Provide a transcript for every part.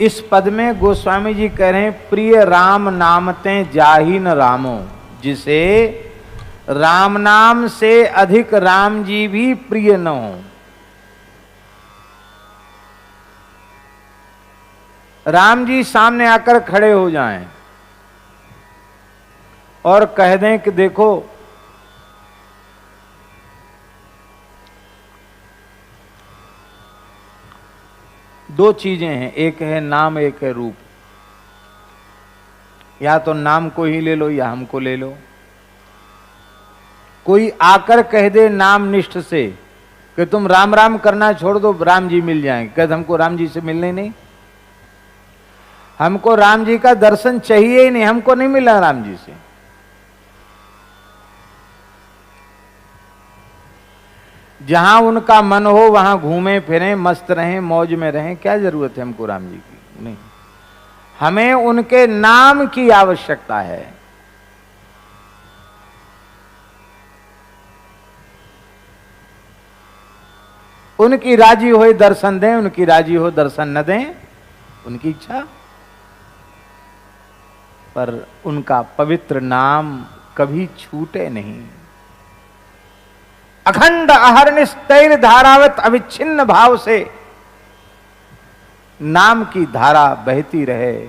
इस पद में गोस्वामी जी कह रहे हैं, प्रिय राम नामते जाहि न रामो, जिसे राम नाम से अधिक राम जी भी प्रिय न हो। राम जी सामने आकर खड़े हो जाएं और कह दें कि देखो दो चीजें हैं, एक है नाम, एक है रूप। या तो नाम को ही ले लो या हमको ले लो। कोई आकर कह दे नाम निष्ठ से कि तुम राम राम करना छोड़ दो, राम जी मिल जाएंगे, कहते हमको राम जी से मिलने नहीं, हमको राम जी का दर्शन चाहिए ही नहीं, हमको नहीं मिला राम जी से। जहां उनका मन हो वहां घूमें फिरें, मस्त रहें, मौज में रहें, क्या जरूरत है हमको राम जी की? नहीं, हमें उनके नाम की आवश्यकता है। उनकी राजी हो दर्शन दें, उनकी राजी हो दर्शन न दें, उनकी इच्छा। पर उनका पवित्र नाम कभी छूटे नहीं। अखंड अहर्निश तैर धारावत अविच्छिन्न भाव से नाम की धारा बहती रहे।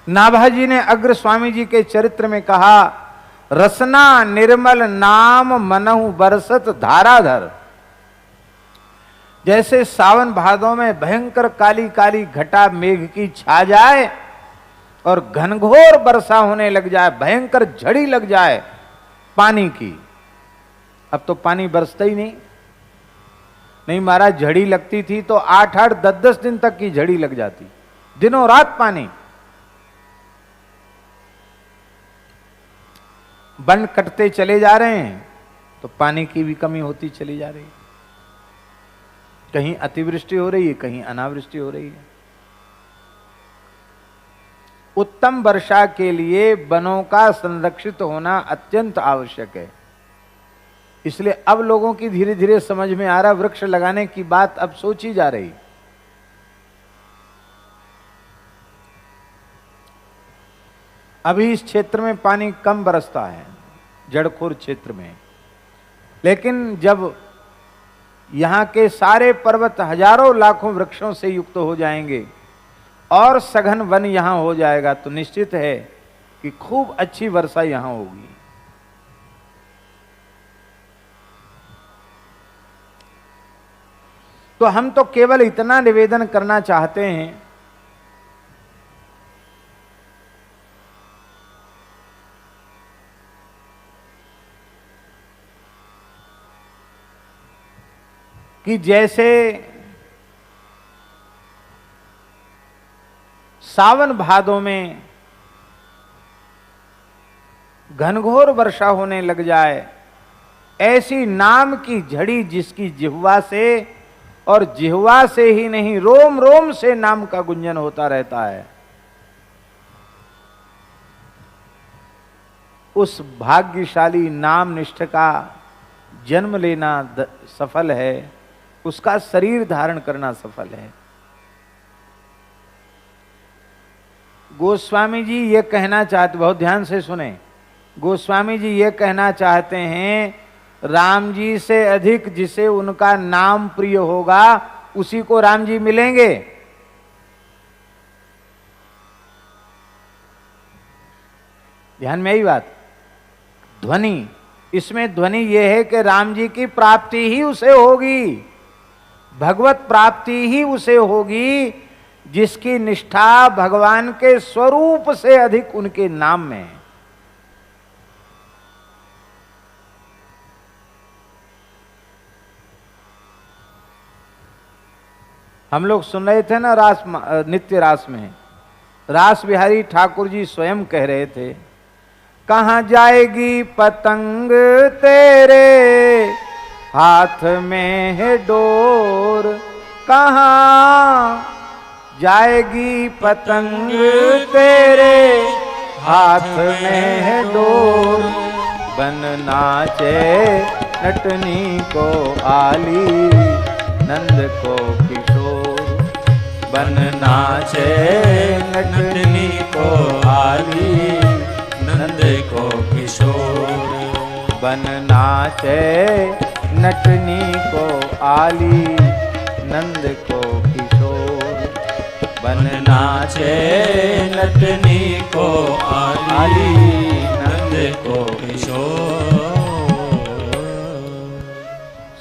नाभाजी ने अग्र स्वामी जी के चरित्र में कहा, रसना निर्मल नाम मनहु बरसत धाराधर। जैसे सावन भादों में भयंकर काली काली घटा मेघ की छा जाए और घनघोर वर्षा होने लग जाए, भयंकर झड़ी लग जाए पानी की। अब तो पानी बरसता ही नहीं महाराज, झड़ी लगती थी तो 8-8 10-10 दिन तक की झड़ी लग जाती, दिनों रात पानी। वन कटते चले जा रहे हैं तो पानी की भी कमी होती चली जा रही है। कहीं अतिवृष्टि हो रही है, कहीं अनावृष्टि हो रही है। उत्तम वर्षा के लिए वनों का संरक्षित होना अत्यंत आवश्यक है। इसलिए अब लोगों की धीरे धीरे समझ में आ रहा, वृक्ष लगाने की बात अब सोची जा रही। अभी इस क्षेत्र में पानी कम बरसता है, जड़खोर क्षेत्र में, लेकिन जब यहां के सारे पर्वत हजारों लाखों वृक्षों से युक्त हो जाएंगे और सघन वन यहां हो जाएगा तो निश्चित है कि खूब अच्छी वर्षा यहां होगी। तो हम तो केवल इतना निवेदन करना चाहते हैं कि जैसे सावन भादों में घनघोर वर्षा होने लग जाए, ऐसी नाम की झड़ी जिसकी जिह्वा से, और जिह्वा से ही नहीं रोम रोम से नाम का गुंजन होता रहता है, उस भाग्यशाली नाम निष्ठ का जन्म लेना सफल है, उसका शरीर धारण करना सफल है। गोस्वामी जी ये कहना चाहते, बहुत ध्यान से सुने, गोस्वामी जी ये कहना चाहते हैं, राम जी से अधिक जिसे उनका नाम प्रिय होगा उसी को राम जी मिलेंगे। ध्यान में आई बात। ध्वनि, इसमें ध्वनि ये है कि राम जी की प्राप्ति ही उसे होगी, भगवत प्राप्ति ही उसे होगी जिसकी निष्ठा भगवान के स्वरूप से अधिक उनके नाम में है। हम लोग सुन रहे थे ना रास, नित्य रास में रास बिहारी ठाकुर जी स्वयं कह रहे थे, कहाँ जाएगी पतंग तेरे हाथ में है डोर, कहाँ जाएगी पतंग तेरे हाथ में है डोर, बन नाचे नटनी को आली नंद को किशोर। बन नाचे नटनी को आली, नंद को किशोर। बन नाचे नटनी को आली, नंद को किशोर। बन नाचे नटनी को आली, नंद को किशोर।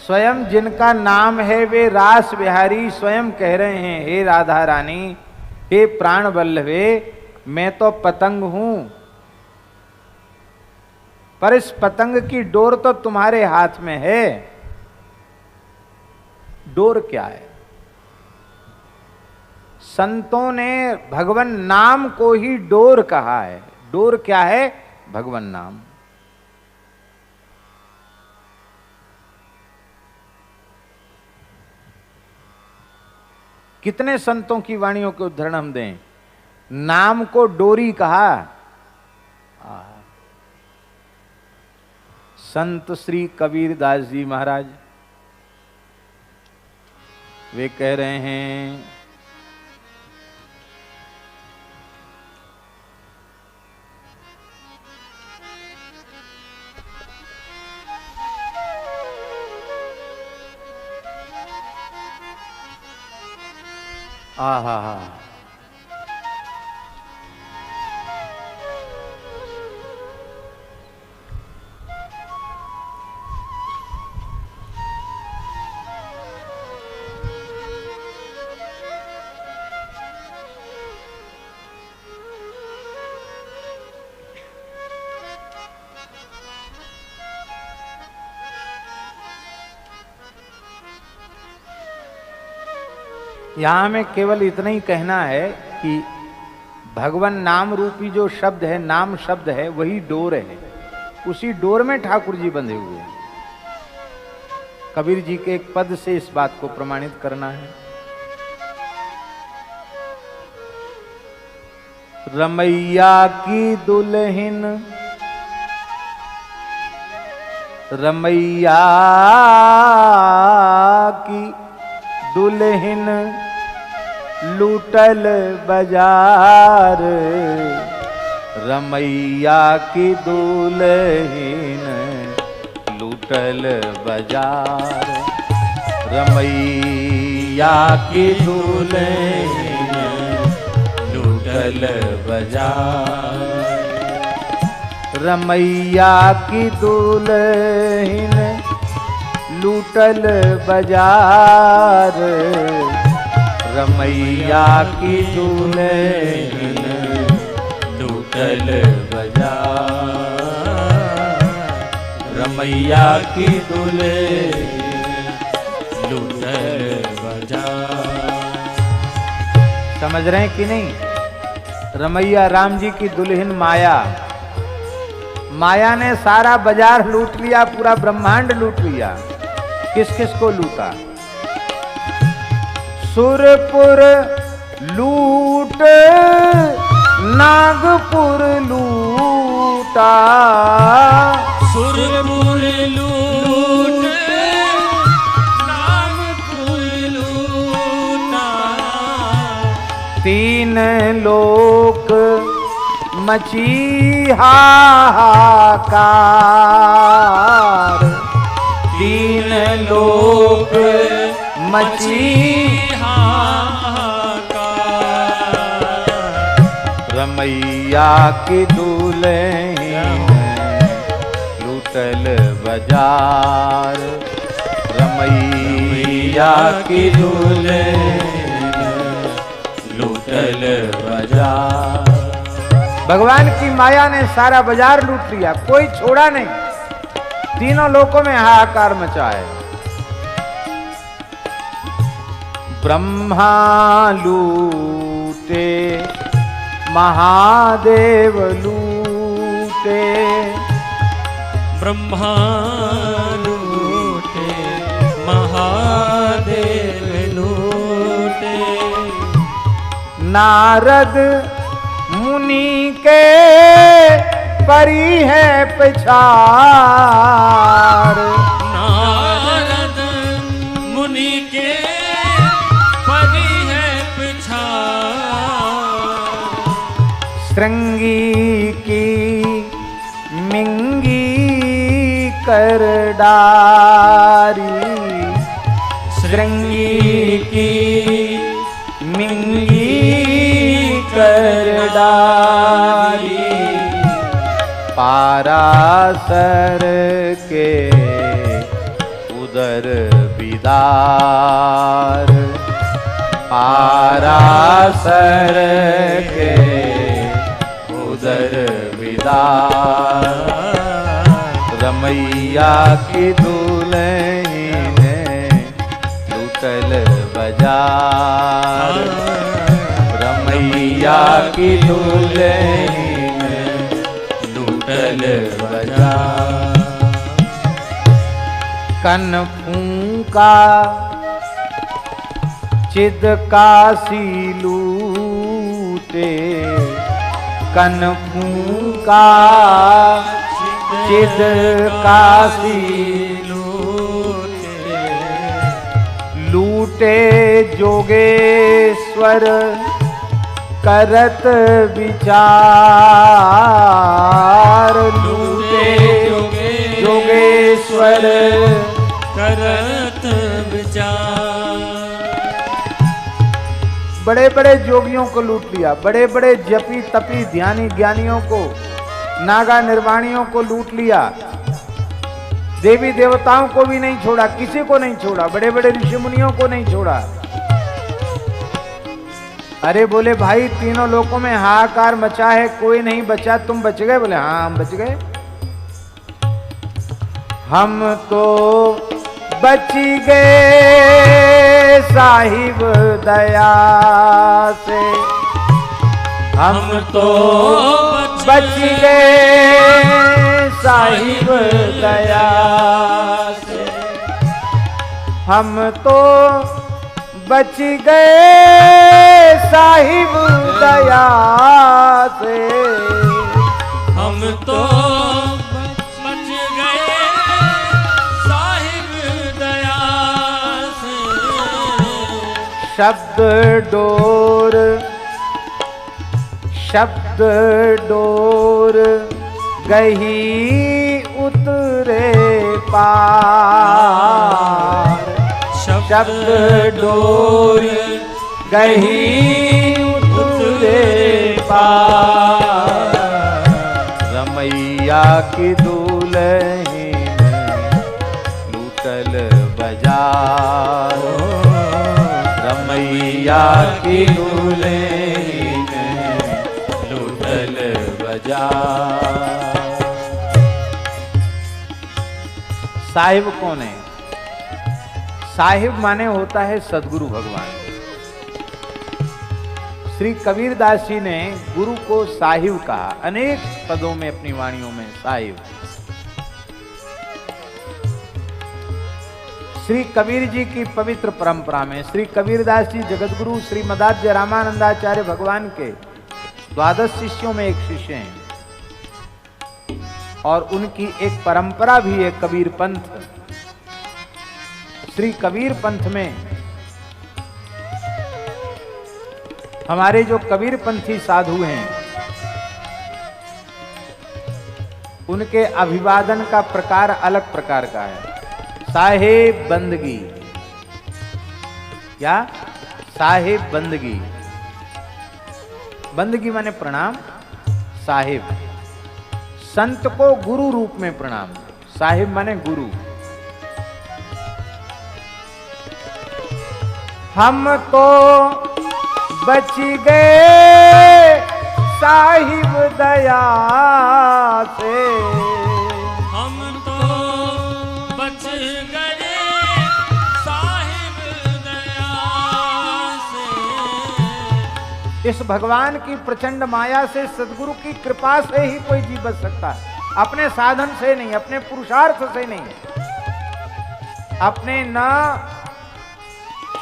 स्वयं जिनका नाम है वे रास बिहारी स्वयं कह रहे हैं, हे राधा रानी, हे प्राण वल्लभे, मैं तो पतंग हूं, पर इस पतंग की डोर तो तुम्हारे हाथ में है। डोर क्या है? संतों ने भगवान नाम को ही डोर कहा है। डोर क्या है? भगवान नाम। कितने संतों की वाणियों के उदाहरण हम दें। नाम को डोरी कहा। संत श्री कबीर दास जी महाराज वे कह रहे हैं, आहा हा, यहां में केवल इतना ही कहना है कि भगवान नाम रूपी जो शब्द है, नाम शब्द है, वही डोर है। उसी डोर में ठाकुर जी बंधे हुए हैं। कबीर जी के एक पद से इस बात को प्रमाणित करना है। रमैया की दुल्हन, रमैया की दुल्हन लूटल बाजार, रमैया की दुल्हन लूटल बाजार, रमैया की दुल्हन लूटल बाजार, रमैया की दुल्हन लूटल बाजार, रमैया की दुल्हन लूटल बाजार, रमैया की दुल्हन लूटल बाजार। समझ रहे हैं कि नहीं? रमैया राम जी की दुल्हन माया। माया ने सारा बाजार लूट लिया, पूरा ब्रह्मांड लूट लिया। किस किस को लूटा? सुरपुर लूट, नागपुर लूटा, सुरपुर लूट, नागपुर लूटा, तीन लोक मची हाहाकार, तीन लोक मची हाहाकार, रमैया की दुल्हन लूटल बाजार, रमैया की दुल्हन लूटल बाजार। भगवान की माया ने सारा बाजार लूट लिया, कोई छोड़ा नहीं। तीनों लोकों में हाहाकार मचा है। ब्रह्मा लूटे, महादेव लूटे, ब्रह्मा लूटे, महादेव लूटे, नारद मुनि के परी है पछाड़, नारद मुनि के श्रृंगी की मिंगी कर डारी, श्रृंगी की मिंगी कर डारी, पारासर के उदर बिदार, पारासर के उदर बिदार, रमैया की दुल्हन लूटल बाजार, रमैया की दुल्हन लूटल बाजार, कन फूंका चिद काशी लूटे, कन फूंका चिद काशी लूटे, लूटे जोगेश्वर करत विचार, लूटे जोगेश्वर करत विचार, बड़े बड़े जोगियों को लूट लिया, बड़े बड़े जपी तपी ध्यानी ज्ञानियों को, नागा निर्वाणियों को लूट लिया, देवी देवताओं को भी नहीं छोड़ा, किसी को नहीं छोड़ा, बड़े बड़े ऋषि मुनियों को नहीं छोड़ा। अरे बोले भाई तीनों लोकों में हाहाकार मचा है, कोई नहीं बचा, तुम बच गए? बोले हाँ हम बच गए, हम तो बच गए साहिब दया से, हम तो बच गए साहिब दया से, हम तो बच गए साहिब दया से, हम तो बच गए साहिब दया से, शब्द डोर गही उतरे पार, शब्द डोर गही उतरे पार, रमैया की दुल्हन लूटल बाजार, रमैया की दुल्हन लूटल बाजार, साहिब कौन है? साहिब माने होता है सदगुरु भगवान। श्री कबीरदास जी ने गुरु को साहिब कहा, अनेक पदों में अपनी वाणियों में साहिब। श्री कबीर जी की पवित्र परंपरा में श्री कबीरदास जी जगतगुरु श्री मदाध्य रामानंदाचार्य भगवान के 12 शिष्यों में एक शिष्य हैं और उनकी एक परंपरा भी है कबीर पंथ। श्री कबीर पंथ में हमारे जो कबीर पंथी साधु हैं उनके अभिवादन का प्रकार अलग प्रकार का है। साहेब बंदगी, क्या? साहेब बंदगी, बंदगी माने प्रणाम, साहिब संत को गुरु रूप में प्रणाम, साहिब माने गुरु। हम तो बच गए साहिब दया से, हम तो बच गए साहिब दया से, इस भगवान की प्रचंड माया से, सदगुरु की कृपा से ही कोई जीव बच सकता है, अपने साधन से नहीं, अपने पुरुषार्थ से नहीं, अपने न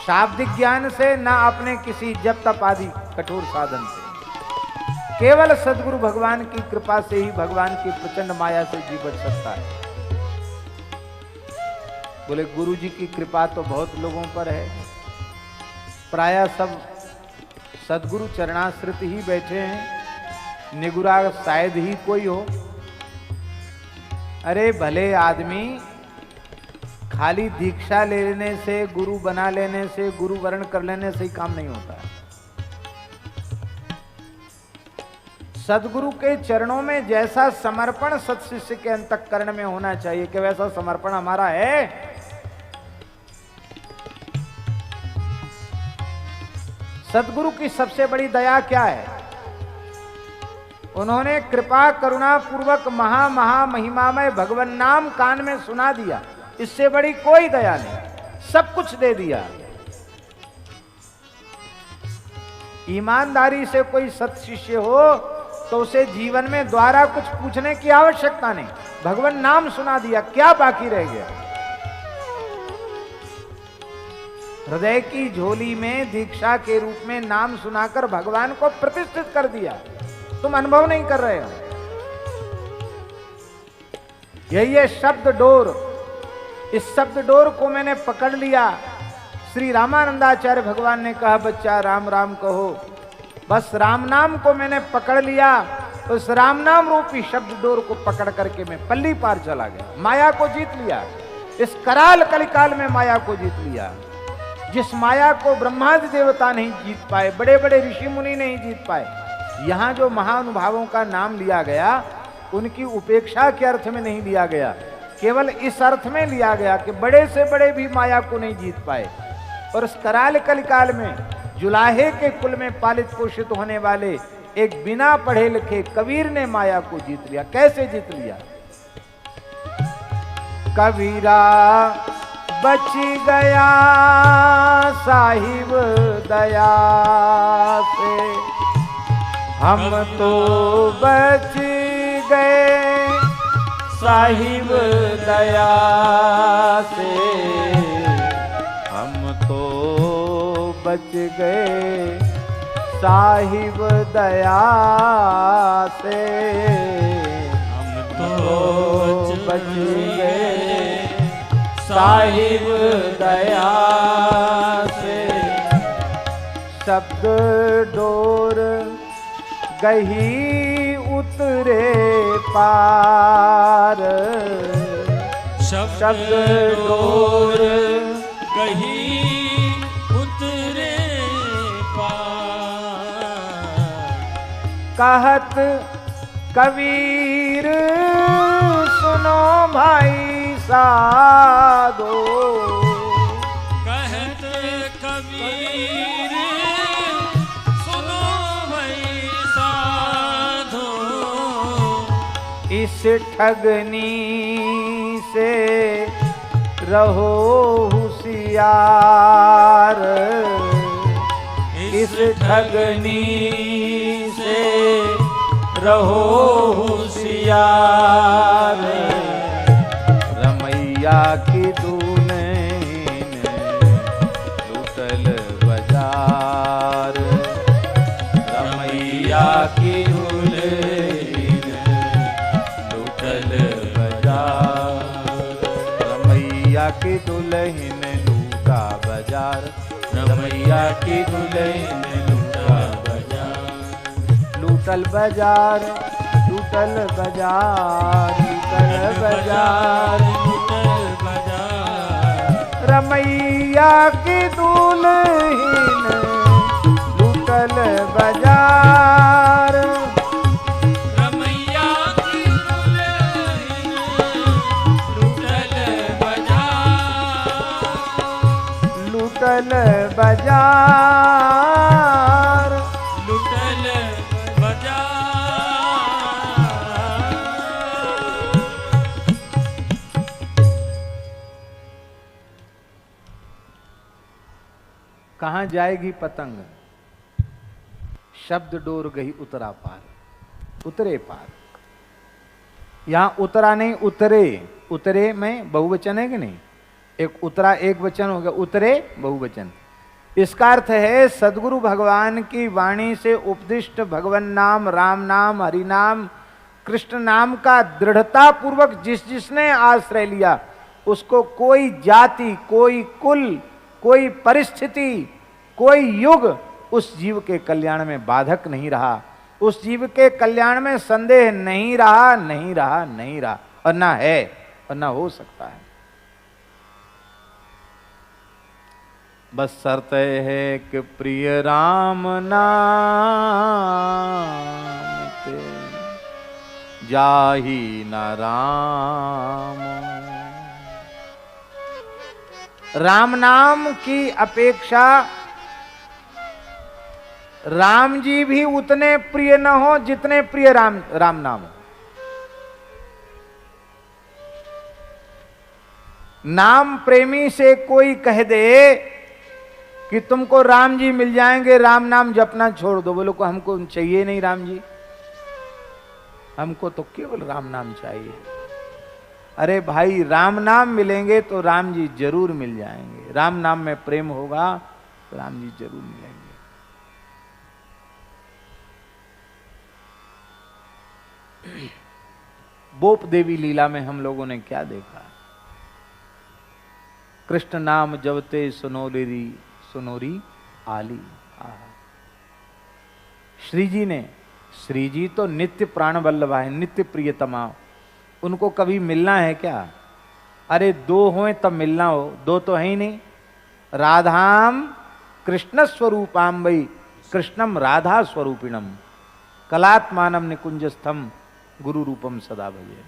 शाब्दिक ज्ञान से, ना अपने किसी जप तप आदि कठोर साधन से, केवल सदगुरु भगवान की कृपा से ही, भगवान की प्रचंड माया से जीव बच सकता है। बोले गुरु जी की कृपा तो बहुत लोगों पर है, प्रायः सब सदगुरु चरणाश्रित ही बैठे हैं, निगुरा शायद ही कोई हो। अरे भले आदमी खाली दीक्षा लेने से, गुरु बना लेने से, गुरु वर्ण कर लेने से ही काम नहीं होता है। सदगुरु के चरणों में जैसा समर्पण सत्शिष्य के अंतःकरण में होना चाहिए, कि वैसा समर्पण हमारा है। सदगुरु की सबसे बड़ी दया क्या है? उन्होंने कृपा करुणा पूर्वक महा महा महिमामय भगवान नाम कान में सुना दिया। इससे बड़ी कोई दया नहीं, सब कुछ दे दिया। ईमानदारी से कोई सत्शिष्य हो तो उसे जीवन में द्वारा कुछ पूछने की आवश्यकता नहीं, भगवान नाम सुना दिया, क्या बाकी रह गया? हृदय की झोली में दीक्षा के रूप में नाम सुनाकर भगवान को प्रतिष्ठित कर दिया। तुम अनुभव नहीं कर रहे हो। यही है शब्द डोर। इस शब्द डोर को मैंने पकड़ लिया। श्री रामानंदाचार्य भगवान ने कहा, बच्चा राम राम कहो। बस राम नाम को मैंने पकड़ लिया। उस राम नाम रूपी शब्द डोर को पकड़ करके मैं पल्ली पार चला गया, माया को जीत लिया। इस कराल कलिकाल में माया को जीत लिया। जिस माया को ब्रह्मादि देवता नहीं जीत पाए, बड़े बड़े ऋषि मुनि नहीं जीत पाए, यहां जो महानुभावों का नाम लिया गया उनकी उपेक्षा के अर्थ में नहीं लिया गया, केवल इस अर्थ में लिया गया कि बड़े से बड़े भी माया को नहीं जीत पाए। और इस कराल कलिकाल में जुलाहे के कुल में पालित पोषित होने वाले एक बिना पढ़े लिखे कबीर ने माया को जीत लिया। कैसे जीत लिया? कबीरा बच गया साहिब दया से, हम तो बच गए साहिब दया से, हम तो बच गए साहिब दया से, हम तो बच गए साहिब दया से। शब्द डोर गही उतरे पार, शब्द डोर गही उतरे पार। कहत कबीर सुनो भाई साधो, कहत कबीर सुनो भाई साधो। इस ठगनी से रहो होशियार, इस ठगनी से रहो होशियार। रमैया की दुल्हन लूटल बाजार, रमैया की दुल्हन लूटल बाजार, रमैया की दुल्हन लूटा बाजार, रमैया की दुल्हन लूटा बाजार। लूटल बाजार, लूटल बाजार, लूटल बाजार, लूटल बाजार। रमैया की दुल्हन लूटल बाजार, रमैया की दुल्हन लूटल बाजार, लूटल बाजार, लूटल बाजार। कहां जाएगी पतंग? शब्द डोर गई उतरा पार, उतरे पार। यहां उतरा नहीं, उतरे। उतरे में बहुवचन है कि नहीं? एक उतरा एक वचन हो गया, उतरे बहुवचन। इसका अर्थ है सदगुरु भगवान की वाणी से उपदिष्ट भगवान नाम, राम नाम, हरि नाम, कृष्ण नाम का दृढ़ता पूर्वक जिस जिसने आश्रय लिया, उसको कोई जाति, कोई कुल, कोई परिस्थिति, कोई युग उस जीव के कल्याण में बाधक नहीं रहा। उस जीव के कल्याण में संदेह नहीं रहा, नहीं रहा, नहीं रहा, और ना है और ना हो सकता है। बस शर्त है कि प्रिय राम नाम ते जाही न राम। राम नाम की अपेक्षा राम जी भी उतने प्रिय न हो जितने प्रिय राम नाम हो। नाम प्रेमी से कोई कह दे कि तुमको राम जी मिल जाएंगे, राम नाम जपना छोड़ दो, बोलो को हमको चाहिए नहीं राम जी, हमको तो केवल राम नाम चाहिए। अरे भाई, राम नाम मिलेंगे तो राम जी जरूर मिल जाएंगे। राम नाम में प्रेम होगा तो राम जी जरूर मिलेंगे। बोप देवी लीला में हम लोगों ने क्या देखा? कृष्ण नाम जपते सुनोरी आली। श्री जी तो नित्य प्राण वल्लभा है, नित्य प्रियतमा। उनको कभी मिलना है क्या? अरे दो हों तब मिलना हो, दो तो है ही नहीं। राधाम कृष्ण स्वरूपाम वै कृष्णम राधा स्वरूपिणम कलात्मानम निकुंजस्थम गुरु रूपम सदा भजे।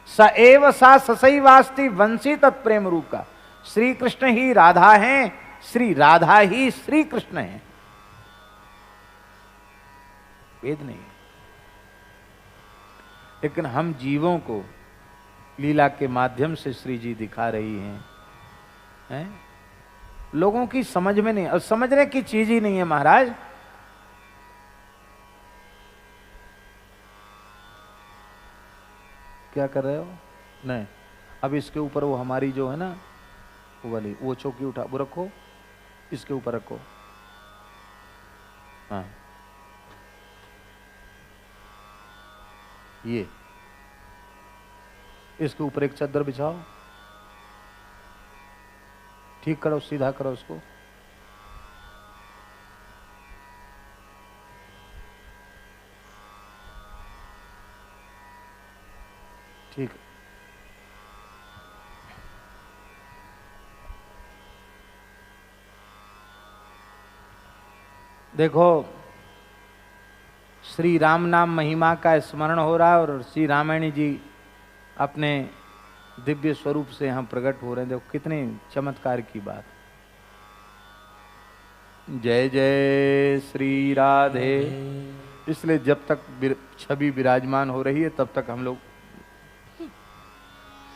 स एव सा ससैवास्ति वंशी तत्प्रेम रूप का। श्री कृष्ण ही राधा हैं, श्री राधा ही श्री कृष्ण हैं, भेद नहीं। लेकिन हम जीवों को लीला के माध्यम से श्री जी दिखा रही हैं, लोगों की समझ में नहीं, और समझने की चीज ही नहीं है महाराज। क्या कर रहे हो? नहीं, अब इसके ऊपर वो हमारी जो है ना वो वाली वो चौकी उठा, वो रखो, इसके ऊपर रखो। हाँ, ये इसके ऊपर एक चादर बिछाओ, ठीक करो, सीधा करो उसको। ठीक। देखो, श्री राम नाम महिमा का स्मरण हो रहा है और श्री रामायणी जी अपने दिव्य स्वरूप से यहाँ प्रकट हो रहे हैं। देखो कितने चमत्कार की बात। जय जय श्री राधे। इसलिए जब तक छवि विराजमान हो रही है तब तक हम लोग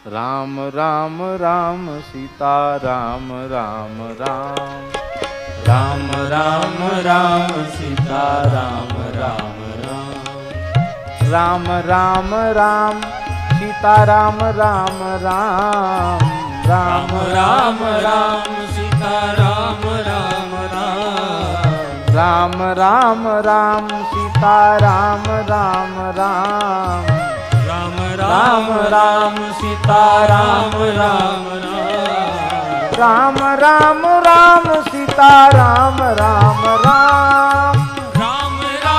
राम राम राम सीता राम राम राम राम राम राम सीता राम राम राम राम राम सीता राम राम राम राम राम राम सीता राम राम राम राम राम सीता राम राम राम राम राम सीता राम राम राम राम राम सीता राम राम राम राम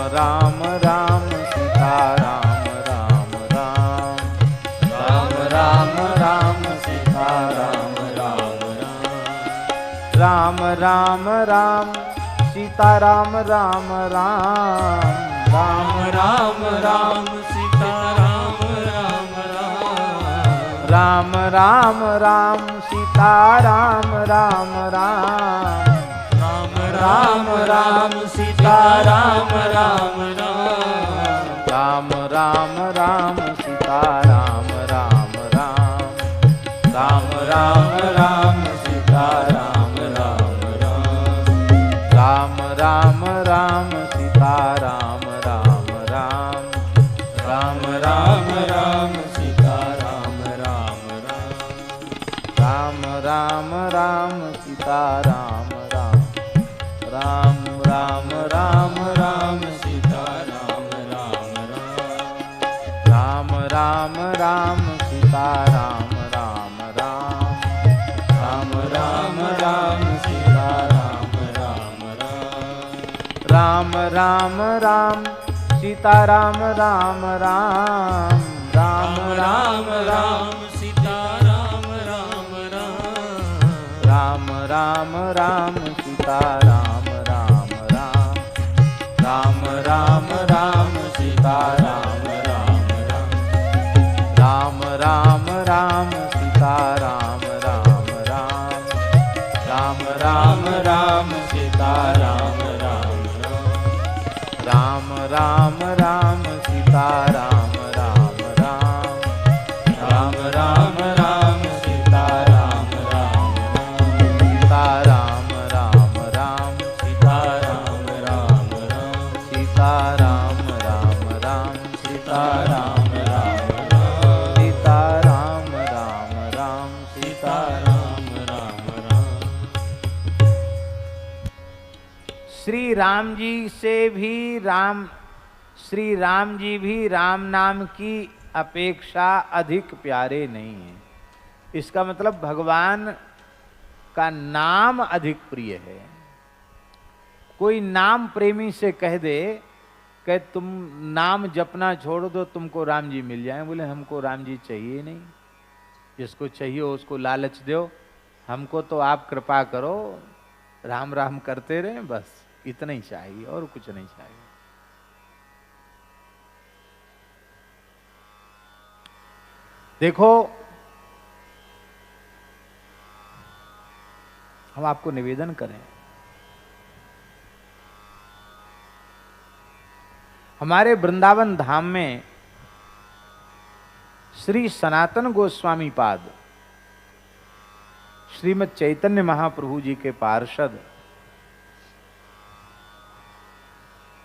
राम राम सीता राम राम राम राम राम सीता राम राम राम राम राम सीता राम राम राम राम सीता राम राम राम राम राम सीता राम राम राम राम सीता राम राम राम राम सीता राम राम राम राम राम सीता राम राम राम राम सीता राम राम राम सीता राम राम राम राम सीता राम राम राम सीता राम राम राम सीता राम राम सीता राम राम राम राम राम सीता राम राम राम राम राम राम सीता राम राम राम राम राम राम सीता राम राम राम राम राम राम सीता राम राम राम राम राम सीता राम राम राम राम राम सीता राम राम राम राम राम सीता राम राम राम राम राम सीता राम राम सीता राम राम राम सीता राम राम सीता राम राम राम सीता राम राम सीता राम राम राम सीता राम राम राम। श्री राम जी से भी श्री राम जी भी राम नाम की अपेक्षा अधिक प्यारे नहीं हैं। इसका मतलब भगवान का नाम अधिक प्रिय है। कोई नाम प्रेमी से कह दे कि तुम नाम जपना छोड़ दो, तुमको राम जी मिल जाए, बोले हमको राम जी चाहिए नहीं। जिसको चाहिए उसको लालच दो, हमको तो आप कृपा करो, राम राम करते रहे, बस इतना ही चाहिए और कुछ नहीं चाहिए। देखो, हम आपको निवेदन करें, हमारे वृंदावन धाम में श्री सनातन गोस्वामी पाद श्रीमद् चैतन्य महाप्रभु जी के पार्षद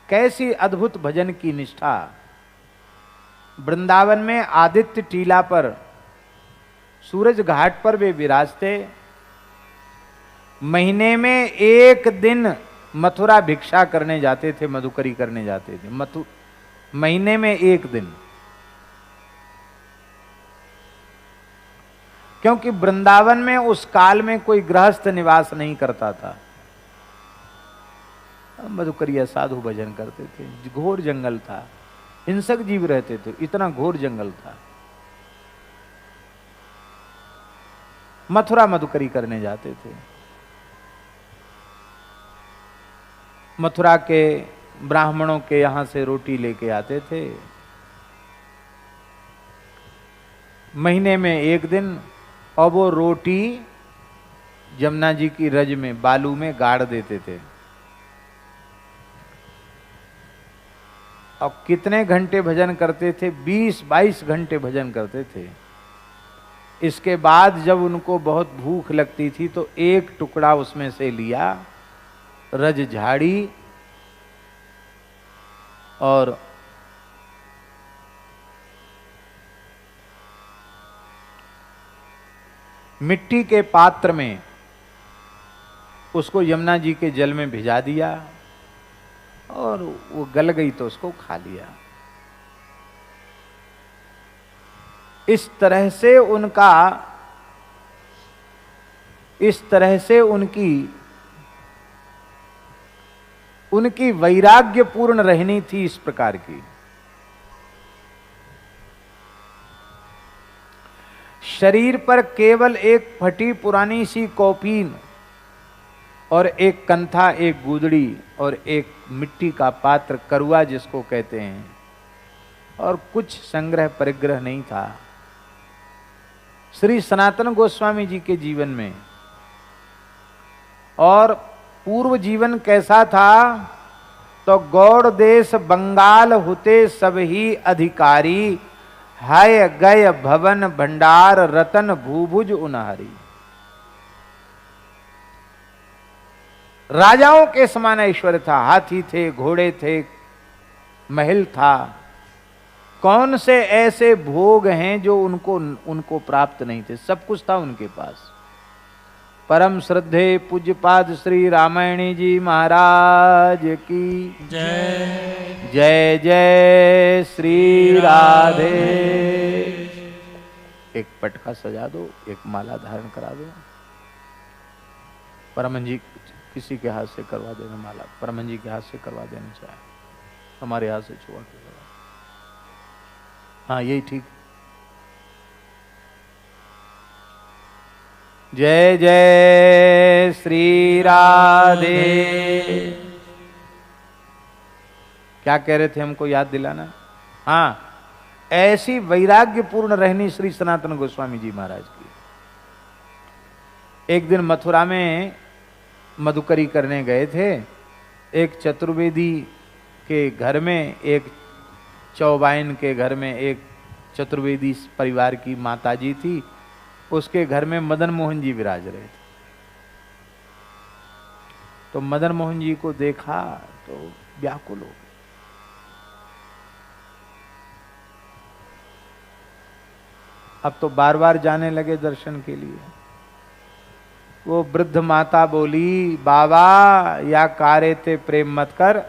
कैसी अद्भुत भजन की निष्ठा। वृंदावन में आदित्य टीला पर सूरज घाट पर वे विराजते। महीने में एक दिन मथुरा भिक्षा करने जाते थे, मधुकरी करने जाते थे। महीने में एक दिन, क्योंकि वृंदावन में उस काल में कोई गृहस्थ निवास नहीं करता था। मधुकरिया साधु भजन करते थे। घोर जंगल था, हिंसक जीव रहते थे, इतना घोर जंगल था। मथुरा मधुकरी करने जाते थे। मथुरा के ब्राह्मणों के यहां से रोटी लेके आते थे। महीने में एक दिन, और वो रोटी जमुना जी की रज में, बालू में गाड़ देते थे। और कितने घंटे भजन करते थे? 20-22 घंटे भजन करते थे। इसके बाद जब उनको बहुत भूख लगती थी तो एक टुकड़ा उसमें से लिया, रज झाड़ी और मिट्टी के पात्र में उसको यमुना जी के जल में भिजा दिया और वो गल गई तो उसको खा लिया। इस तरह से उनकी वैराग्यपूर्ण रहनी थी इस प्रकार की। शरीर पर केवल एक फटी पुरानी सी कौपीन और एक कंथा, एक गुदड़ी और एक मिट्टी का पात्र, करुआ जिसको कहते हैं, और कुछ संग्रह परिग्रह नहीं था। श्री सनातन गोस्वामी जी के जीवन में और पूर्व जीवन कैसा था? तो गौड़ देश बंगाल हुते सब ही अधिकारी, हाय गय भवन भंडार रतन भूभुज उनहरी। राजाओं के समान ऐश्वर्य था, हाथी थे, घोड़े थे, महल था। कौन से ऐसे भोग हैं जो उनको प्राप्त नहीं थे? सब कुछ था उनके पास। परम श्रद्धे पूज्यपाद श्री रामायणी जी महाराज की जय। जय जय श्री राधे। एक पटका सजा दो, एक माला धारण करा दो। परम जी किसी के हाथ से करवा देना माला, परमन जी के हाथ से करवा देना चाहे, हमारे हाथ से छुआ के करवा। हाँ यही ठीक। जय जय श्री राधे। क्या कह रहे थे, हमको याद दिलाना। हाँ, ऐसी वैराग्य पूर्ण रहनी श्री सनातन गोस्वामी जी महाराज की। एक दिन मथुरा में मधुकरी करने गए थे। एक चतुर्वेदी के घर में, एक चौबाइन के घर में एक चतुर्वेदी परिवार की माताजी थी। उसके घर में मदन मोहन जी विराज रहे थे। तो मदन मोहन जी को देखा तो व्याकुल हो गए। अब तो बार बार जाने लगे दर्शन के लिए। वो वृद्ध माता बोली, बाबा या कारे ते प्रेम मत कर,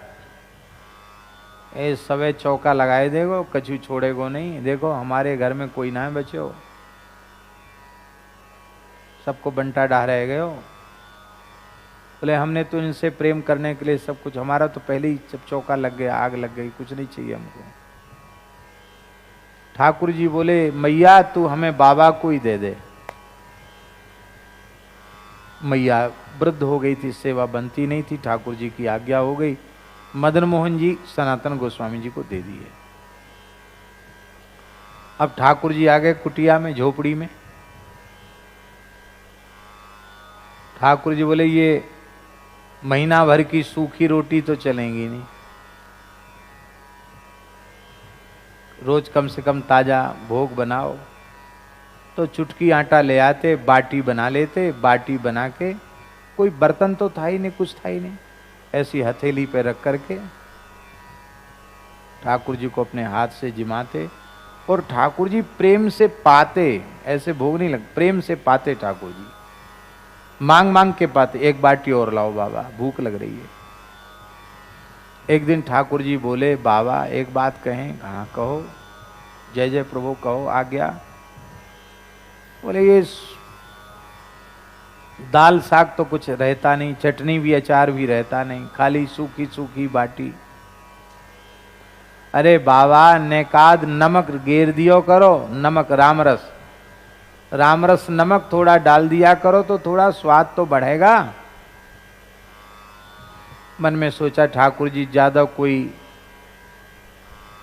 ए सवे चौका लगाए देगो, कछु छोड़ेगो नहीं। देखो हमारे घर में कोई ना बचे हो, सबको बंटा डाह रह गए हो। बोले हमने तो इनसे प्रेम करने के लिए सब कुछ, हमारा तो पहले ही जब चौका लग गया, आग लग गई, कुछ नहीं चाहिए हमको। ठाकुर जी बोले, मैया तू हमें बाबा को ही दे दे। मैया वृद्ध हो गई थी, सेवा बनती नहीं थी, ठाकुर जी की आज्ञा हो गई। मदन मोहन जी सनातन गोस्वामी जी को दे दिए। अब ठाकुर जी आ गए कुटिया में, झोपड़ी में। ठाकुर जी बोले, ये महीना भर की सूखी रोटी तो चलेंगी नहीं, रोज कम से कम ताजा भोग बनाओ। तो चुटकी आटा ले आते, बाटी बना लेते, बाटी बना के, कोई बर्तन तो था ही नहीं, कुछ था ही नहीं, ऐसी हथेली पे रख करके ठाकुर जी को अपने हाथ से जिमाते। और ठाकुर जी प्रेम से पाते, ऐसे भोग नहीं लग, प्रेम से पाते ठाकुर जी, मांग मांग के पाते। एक बाटी और लाओ बाबा, भूख लग रही है। एक दिन ठाकुर जी बोले, बाबा एक बात कहें। हाँ कहो। जय जय प्रभु कहो, आज्ञा। बोले, ये दाल साग तो कुछ रहता नहीं, चटनी भी अचार भी रहता नहीं, खाली सूखी सूखी बाटी। अरे बाबा नेकाद नमक गेर दियो करो, नमक रामरस, रामरस नमक थोड़ा डाल दिया करो तो थोड़ा स्वाद तो बढ़ेगा। मन में सोचा ठाकुर जी ज्यादा कोई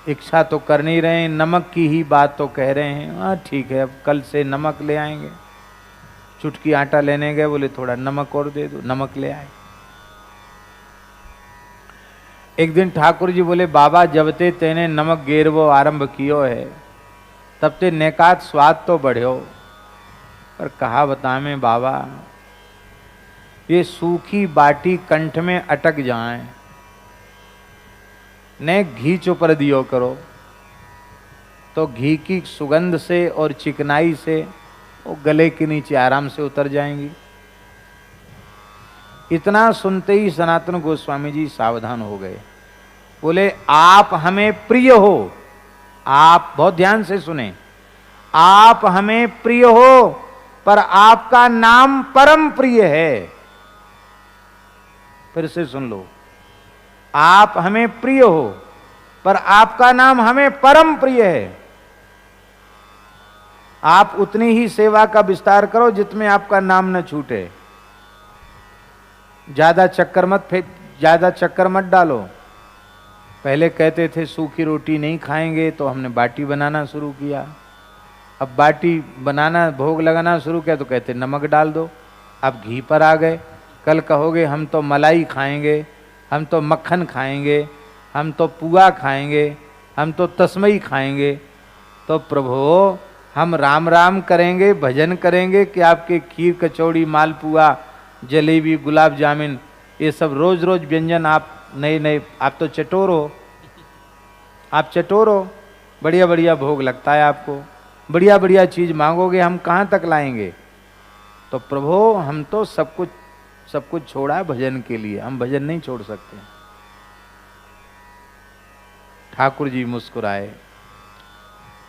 इच्छा तो कर नहीं रहे हैं, नमक की ही बात तो कह रहे हैं। हाँ ठीक है, अब कल से नमक ले आएंगे। चुटकी आटा लेने गए, बोले थोड़ा नमक और दे दो, नमक ले आए। एक दिन ठाकुर जी बोले, बाबा जब ते तेने नमक गेरवो आरंभ कियो है, तब ते नेकात स्वाद तो बढ़्यो, पर कहा बता में बाबा, ये सूखी बाटी कंठ में अटक जाए, ने घी चुपर दियो करो, तो घी की सुगंध से और चिकनाई से वो गले के नीचे आराम से उतर जाएंगी। इतना सुनते ही सनातन गोस्वामी जी सावधान हो गए। बोले, आप हमें प्रिय हो, आप बहुत ध्यान से सुने, आप हमें प्रिय हो, पर आपका नाम परम प्रिय है। फिर से सुन लो, आप हमें प्रिय हो, पर आपका नाम हमें परम प्रिय है। आप उतनी ही सेवा का विस्तार करो जितने आपका नाम न छूटे। ज्यादा चक्कर मत डालो। पहले कहते थे सूखी रोटी नहीं खाएंगे, तो हमने बाटी बनाना शुरू किया। अब बाटी बनाना, भोग लगाना शुरू किया तो कहते नमक डाल दो। अब घी पर आ गए। कल कहोगे हम तो मलाई खाएंगे, हम तो मक्खन खाएंगे, हम तो पुआ खाएंगे, हम तो तस्मई खाएंगे। तो प्रभु हम राम राम करेंगे, भजन करेंगे कि आपके खीर कचौड़ी मालपुआ जलेबी गुलाब जामुन ये सब रोज रोज व्यंजन आप नए नए, आप तो चटोर हो, आप चटोर हो, बढ़िया बढ़िया भोग लगता है आपको, बढ़िया बढ़िया चीज मांगोगे, हम कहाँ तक लाएंगे। तो प्रभु हम तो सब कुछ छोड़ा है भजन के लिए, हम भजन नहीं छोड़ सकते। ठाकुर जी मुस्कुराए,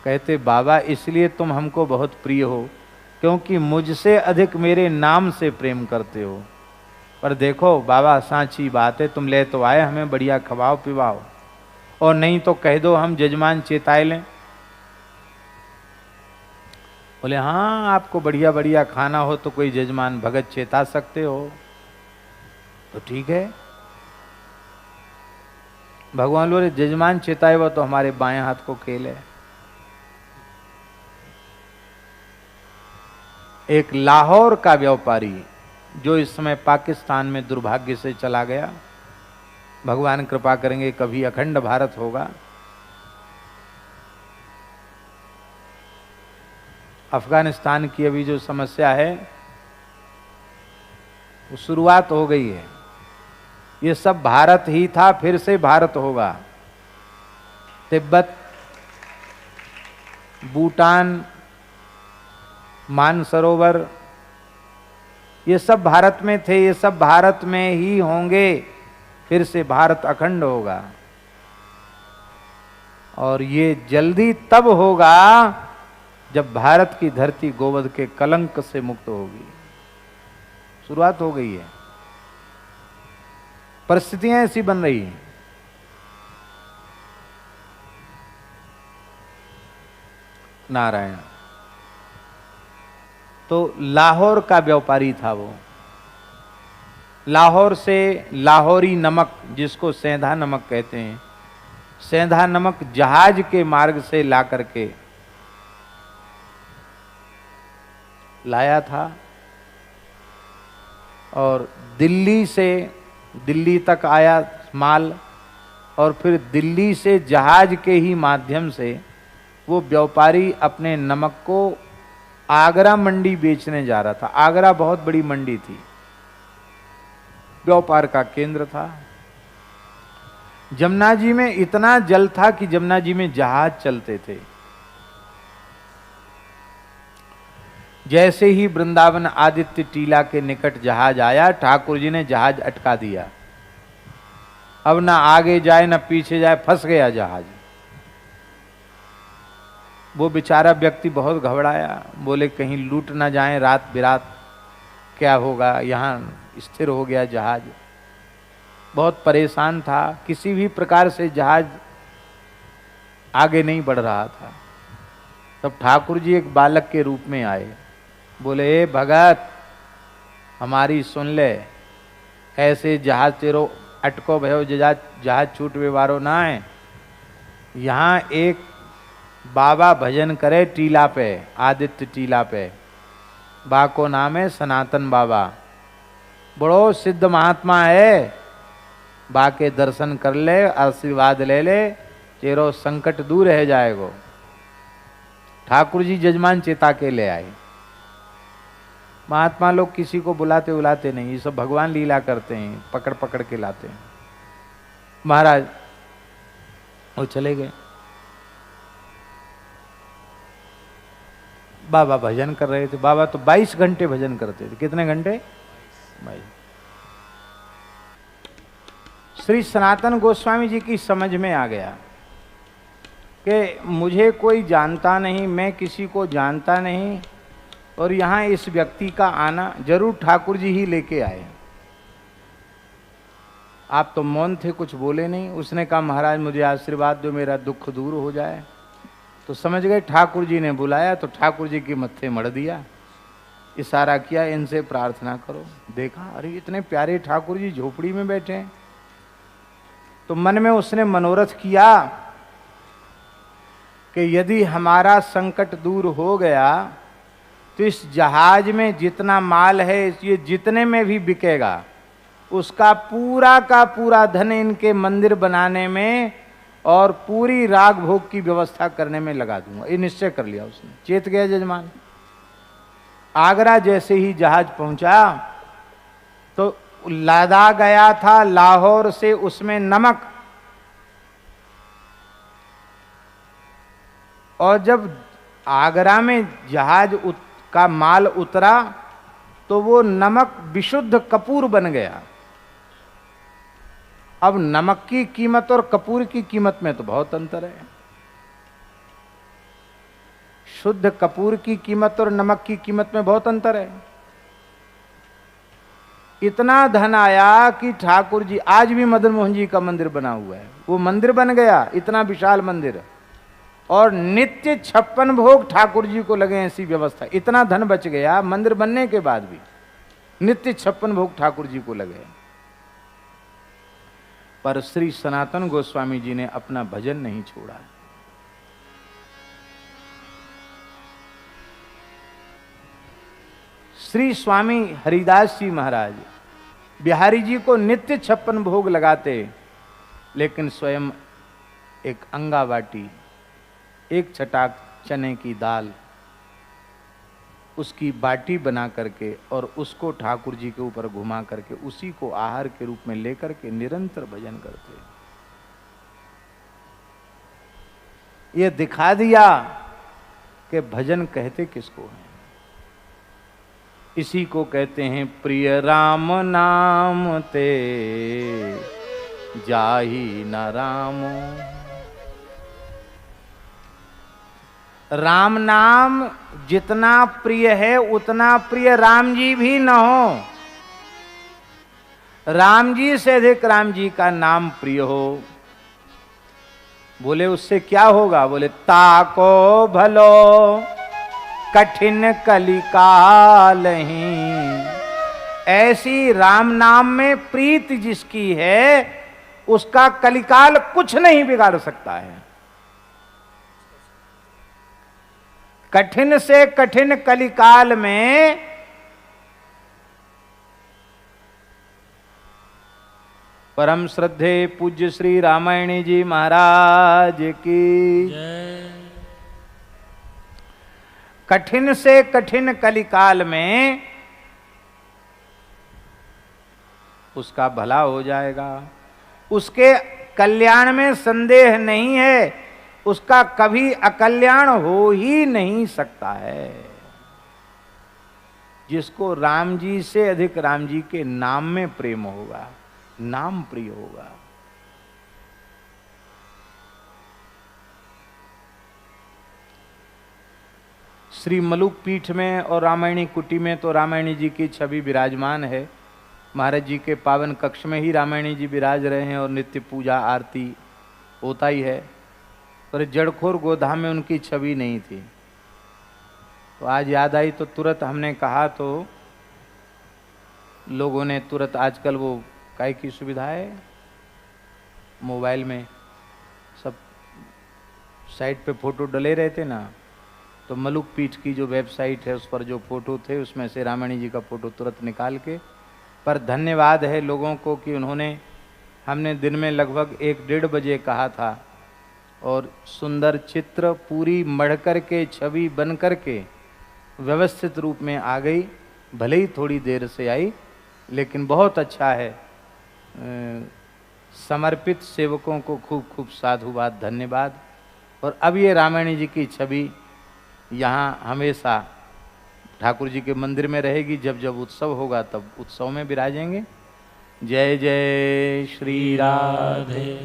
कहते बाबा इसलिए तुम हमको बहुत प्रिय हो, क्योंकि मुझसे अधिक मेरे नाम से प्रेम करते हो। पर देखो बाबा सांची बात है, तुम ले तो आए, हमें बढ़िया खवाओ पिवाओ, और नहीं तो कह दो हम जजमान चेताए लें। बोले हाँ, आपको बढ़िया बढ़िया खाना हो तो कोई जजमान भगत चेता सकते हो तो ठीक है। भगवान बोले जजमान चेताए वो तो हमारे बाएं हाथ को खेल है। एक लाहौर का व्यापारी जो इस समय पाकिस्तान में दुर्भाग्य से चला गया, भगवान कृपा करेंगे कभी अखंड भारत होगा। अफगानिस्तान की अभी जो समस्या है वो शुरुआत हो गई है, ये सब भारत ही था, फिर से भारत होगा। तिब्बत, भूटान, मानसरोवर, ये सब भारत में थे, ये सब भारत में ही होंगे, फिर से भारत अखंड होगा। और ये जल्दी तब होगा जब भारत की धरती गोवध के कलंक से मुक्त होगी। शुरुआत हो गई है, परिस्थितियां ऐसी बन रही हैं। नारायण। तो लाहौर का व्यापारी था वो, लाहौर से लाहौरी नमक, जिसको सेंधा नमक कहते हैं, सेंधा नमक जहाज के मार्ग से ला करके लाया था, और दिल्ली से, दिल्ली तक आया माल, और फिर दिल्ली से जहाज के ही माध्यम से वो व्यापारी अपने नमक को आगरा मंडी बेचने जा रहा था। आगरा बहुत बड़ी मंडी थी, व्यापार का केंद्र था। जमुना जी में इतना जल था कि जमुना जी में जहाज चलते थे। जैसे ही वृंदावन आदित्य टीला के निकट जहाज आया, ठाकुर जी ने जहाज अटका दिया। अब ना आगे जाए ना पीछे जाए, फंस गया जहाज। वो बेचारा व्यक्ति बहुत घबराया, बोले कहीं लूट ना जाए, रात बिरात क्या होगा, यहाँ स्थिर हो गया जहाज। बहुत परेशान था, किसी भी प्रकार से जहाज आगे नहीं बढ़ रहा था। तब ठाकुर जी एक बालक के रूप में आए, बोले ए भगत हमारी सुन ले, ऐसे जहाज तेरो अटको भयो, जहाज छूट व्यवहारो ना है। यहाँ एक बाबा भजन करे टीला पे, आदित्य टीला पे, बा को नाम है सनातन बाबा, बड़ो सिद्ध महात्मा है, बा के दर्शन कर ले, आशीर्वाद ले ले, तेरो संकट दूर रह जाएगो। ठाकुर जी जजमान चेता के ले आए। महात्मा लोग किसी को बुलाते बुलाते नहीं, ये सब भगवान लीला करते हैं, पकड़ पकड़ के लाते हैं। महाराज वो चले गए, बाबा भजन कर रहे थे। बाबा तो 22 घंटे भजन करते थे। कितने घंटे? 22। श्री सनातन गोस्वामी जी की समझ में आ गया कि मुझे कोई जानता नहीं, मैं किसी को जानता नहीं, और यहाँ इस व्यक्ति का आना जरूर ठाकुर जी ही लेके आए। आप तो मौन थे, कुछ बोले नहीं। उसने कहा महाराज मुझे आशीर्वाद दो, मेरा दुख दूर हो जाए। तो समझ गए ठाकुर जी ने बुलाया, तो ठाकुर जी के मत्थे मढ़ दिया, इशारा किया इनसे प्रार्थना करो। देखा अरे इतने प्यारे ठाकुर जी झोपड़ी में बैठे हैं। तो मन में उसने मनोरथ किया कि यदि हमारा संकट दूर हो गया तो इस जहाज में जितना माल है, ये जितने में भी बिकेगा, उसका पूरा का पूरा धन इनके मंदिर बनाने में और पूरी राग भोग की व्यवस्था करने में लगा दूंगा। ये निश्चय कर लिया उसने। चेत गया जजमान। आगरा जैसे ही जहाज पहुंचा तो लादा गया था लाहौर से उसमें नमक, और जब आगरा में जहाज का माल उतरा तो वो नमक विशुद्ध कपूर बन गया। अब नमक की कीमत और कपूर की कीमत में तो बहुत अंतर है। शुद्ध कपूर की कीमत और नमक की कीमत में बहुत अंतर है। इतना धन आया कि ठाकुर जी, आज भी मदन मोहन जी का मंदिर बना हुआ है, वो मंदिर बन गया, इतना विशाल मंदिर, और नित्य 56 भोग ठाकुर जी को लगे, ऐसी व्यवस्था। इतना धन बच गया मंदिर बनने के बाद भी, नित्य 56 भोग ठाकुर जी को लगे। पर श्री सनातन गोस्वामी जी ने अपना भजन नहीं छोड़ा। श्री स्वामी हरिदास जी महाराज बिहारी जी को नित्य 56 भोग लगाते, लेकिन स्वयं एक अंगा बाटी, एक छटाक चने की दाल, उसकी बाटी बना करके और उसको ठाकुर जी के ऊपर घुमा करके उसी को आहार के रूप में लेकर के निरंतर भजन करते। ये दिखा दिया कि भजन कहते किसको है। इसी को कहते हैं प्रिय राम नाम ते जाहि न रामो। राम नाम जितना प्रिय है उतना प्रिय राम जी भी न हो। राम जी से अधिक राम जी का नाम प्रिय हो। बोले उससे क्या होगा? बोले ताको भलो कठिन कलिकाल ही। ऐसी राम नाम में प्रीत जिसकी है उसका कलिकाल कुछ नहीं बिगाड़ सकता है। कठिन से कठिन कलिकाल में परम श्रद्धे पूज्य श्री रामायणी जी महाराज की जय। कठिन से कठिन कलिकाल में उसका भला हो जाएगा, उसके कल्याण में संदेह नहीं है, उसका कभी अकल्याण हो ही नहीं सकता है। जिसको राम जी से अधिक राम जी के नाम में प्रेम होगा, नाम प्रिय होगा। श्री मलुक पीठ में और रामायणी कुटी में तो रामायणी जी की छवि विराजमान है। महाराज जी के पावन कक्ष में ही रामायणी जी विराज रहे हैं और नित्य पूजा आरती होता ही है। पर जड़खोर गोधाम में उनकी छवि नहीं थी, तो आज याद आई तो तुरंत हमने कहा, तो लोगों ने तुरंत, आजकल वो काय की सुविधा है मोबाइल में, सब साइट पे फोटो डले रहते ना, तो मलुक पीठ की जो वेबसाइट है उस पर जो फोटो थे उसमें से रामायणी जी का फोटो तुरंत निकाल के। पर धन्यवाद है लोगों को कि उन्होंने, हमने दिन में लगभग 1-1:30 बजे कहा था और सुंदर चित्र पूरी मढ़ कर के छवि बन कर के व्यवस्थित रूप में आ गई। भले ही थोड़ी देर से आई, लेकिन बहुत अच्छा है। समर्पित सेवकों को खूब खूब साधुवाद, धन्यवाद। और अब ये रामायणी जी की छवि यहाँ हमेशा ठाकुर जी के मंदिर में रहेगी। जब जब उत्सव होगा तब उत्सव में विराजेंगे। जय जय श्री राधे।